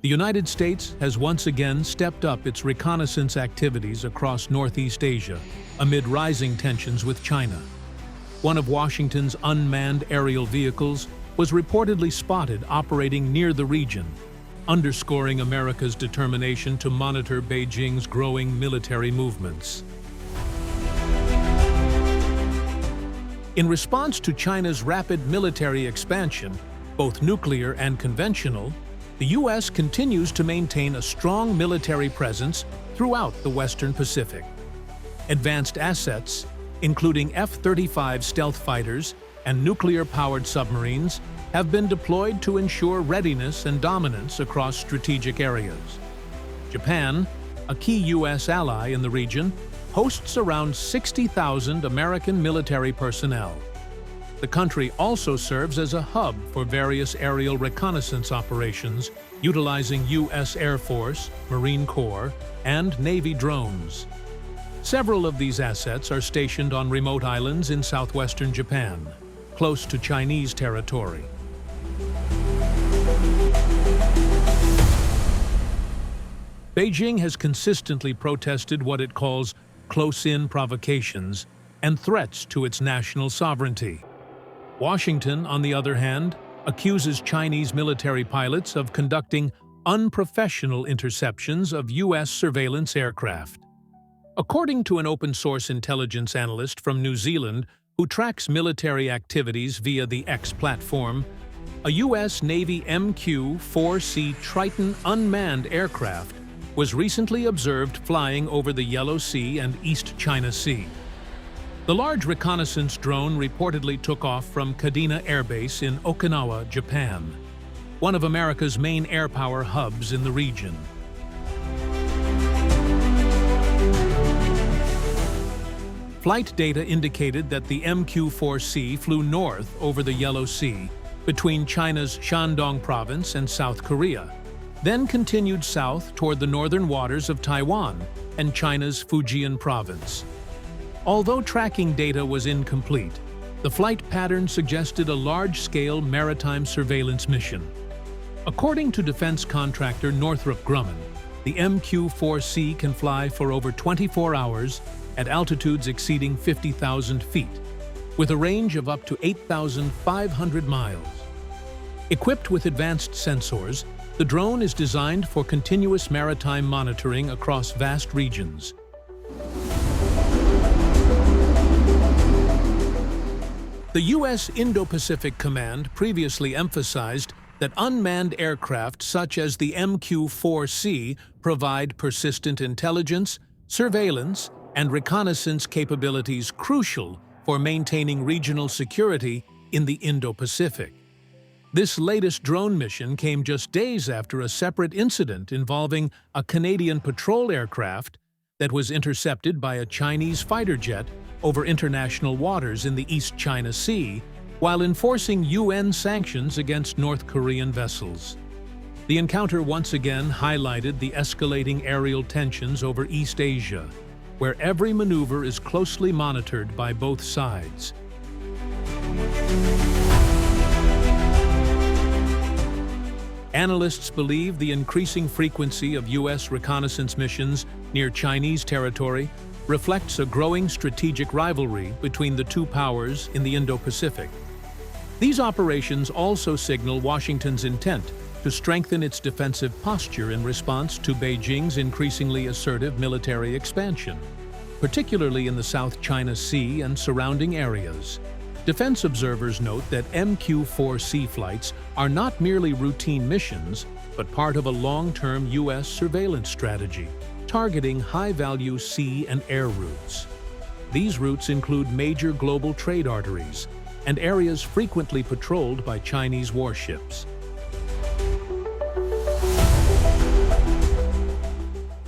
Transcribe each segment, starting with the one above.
The United States has once again stepped up its reconnaissance activities across Northeast Asia amid rising tensions with China. One of Washington's unmanned aerial vehicles was reportedly spotted operating near the region, underscoring America's determination to monitor Beijing's growing military movements. In response to China's rapid military expansion, both nuclear and conventional, the U.S. continues to maintain a strong military presence throughout the Western Pacific. Advanced assets, including F-35 stealth fighters and nuclear-powered submarines, have been deployed to ensure readiness and dominance across strategic areas. Japan, a key U.S. ally in the region, hosts around 60,000 American military personnel. The country also serves as a hub for various aerial reconnaissance operations, utilizing U.S. Air Force, Marine Corps, and Navy drones. Several of these assets are stationed on remote islands in southwestern Japan, close to Chinese territory. Beijing has consistently protested what it calls close-in provocations and threats to its national sovereignty. Washington, on the other hand, accuses Chinese military pilots of conducting unprofessional interceptions of U.S. surveillance aircraft. According to an open-source intelligence analyst from New Zealand who tracks military activities via the X platform, a U.S. Navy MQ-4C Triton unmanned aircraft was recently observed flying over the Yellow Sea and East China Sea. The large reconnaissance drone reportedly took off from Kadena Air Base in Okinawa, Japan, one of America's main air power hubs in the region. Flight data indicated that the MQ-4C flew north over the Yellow Sea, between China's Shandong province and South Korea, then continued south toward the northern waters of Taiwan and China's Fujian province. Although tracking data was incomplete, the flight pattern suggested a large-scale maritime surveillance mission. According to defense contractor Northrop Grumman, the MQ-4C can fly for over 24 hours at altitudes exceeding 50,000 feet, with a range of up to 8,500 miles. Equipped with advanced sensors, the drone is designed for continuous maritime monitoring across vast regions. The U.S. Indo-Pacific Command previously emphasized that unmanned aircraft such as the MQ-4C provide persistent intelligence, surveillance, and reconnaissance capabilities crucial for maintaining regional security in the Indo-Pacific. This latest drone mission came just days after a separate incident involving a Canadian patrol aircraft that was intercepted by a Chinese fighter jet over international waters in the East China Sea while enforcing UN sanctions against North Korean vessels. The encounter once again highlighted the escalating aerial tensions over East Asia, where every maneuver is closely monitored by both sides. Analysts believe the increasing frequency of U.S. reconnaissance missions near Chinese territory reflects a growing strategic rivalry between the two powers in the Indo-Pacific. These operations also signal Washington's intent to strengthen its defensive posture in response to Beijing's increasingly assertive military expansion, particularly in the South China Sea and surrounding areas. Defense observers note that MQ-4C flights are not merely routine missions, but part of a long-term U.S. surveillance strategy, targeting high-value sea and air routes. These routes include major global trade arteries and areas frequently patrolled by Chinese warships.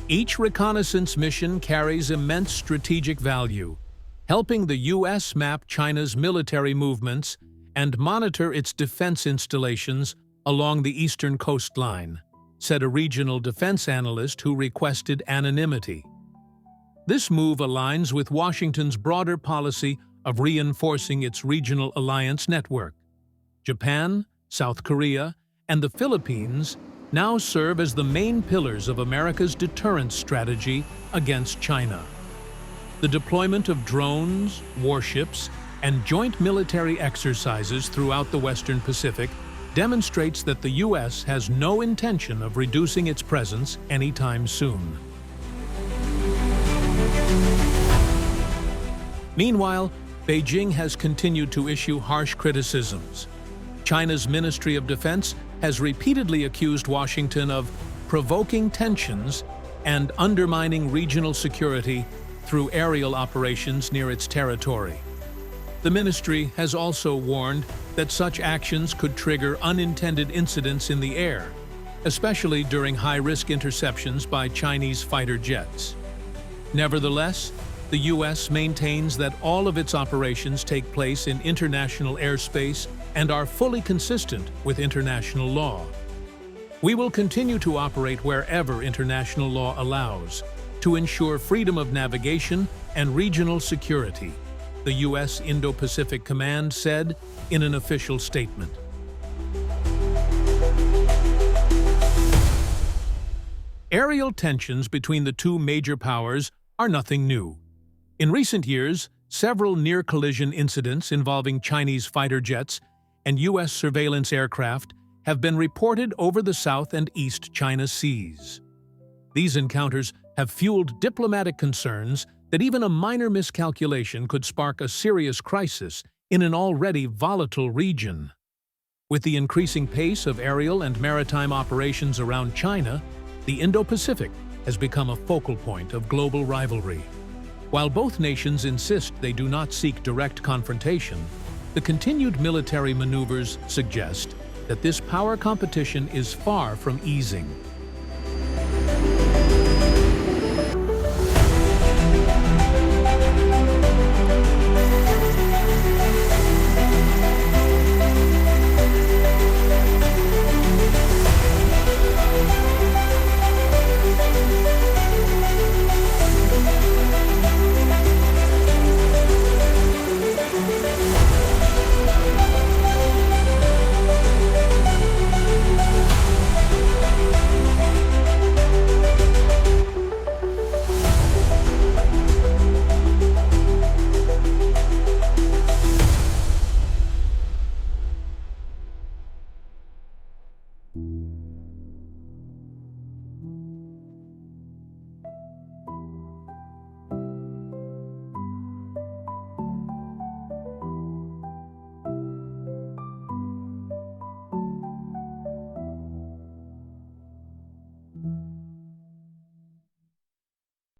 Each reconnaissance mission carries immense strategic value, helping the U.S. map China's military movements and monitor its defense installations along the eastern coastline, said a regional defense analyst who requested anonymity. This move aligns with Washington's broader policy of reinforcing its regional alliance network. Japan, South Korea, and the Philippines now serve as the main pillars of America's deterrence strategy against China. The deployment of drones, warships, and joint military exercises throughout the Western Pacific demonstrates that the U.S. has no intention of reducing its presence anytime soon. Meanwhile, Beijing has continued to issue harsh criticisms. China's Ministry of Defense has repeatedly accused Washington of provoking tensions and undermining regional security through aerial operations near its territory. The ministry has also warned that such actions could trigger unintended incidents in the air, especially during high-risk interceptions by Chinese fighter jets. Nevertheless, the U.S. maintains that all of its operations take place in international airspace and are fully consistent with international law. We will continue to operate wherever international law allows to ensure freedom of navigation and regional security, the U.S. Indo-Pacific Command said in an official statement. Aerial tensions between the two major powers are nothing new. In recent years, several near-collision incidents involving Chinese fighter jets and U.S. surveillance aircraft have been reported over the South and East China Seas. These encounters have fueled diplomatic concerns that even a minor miscalculation could spark a serious crisis in an already volatile region. With the increasing pace of aerial and maritime operations around China, the Indo-Pacific has become a focal point of global rivalry. While both nations insist they do not seek direct confrontation, the continued military maneuvers suggest that this power competition is far from easing.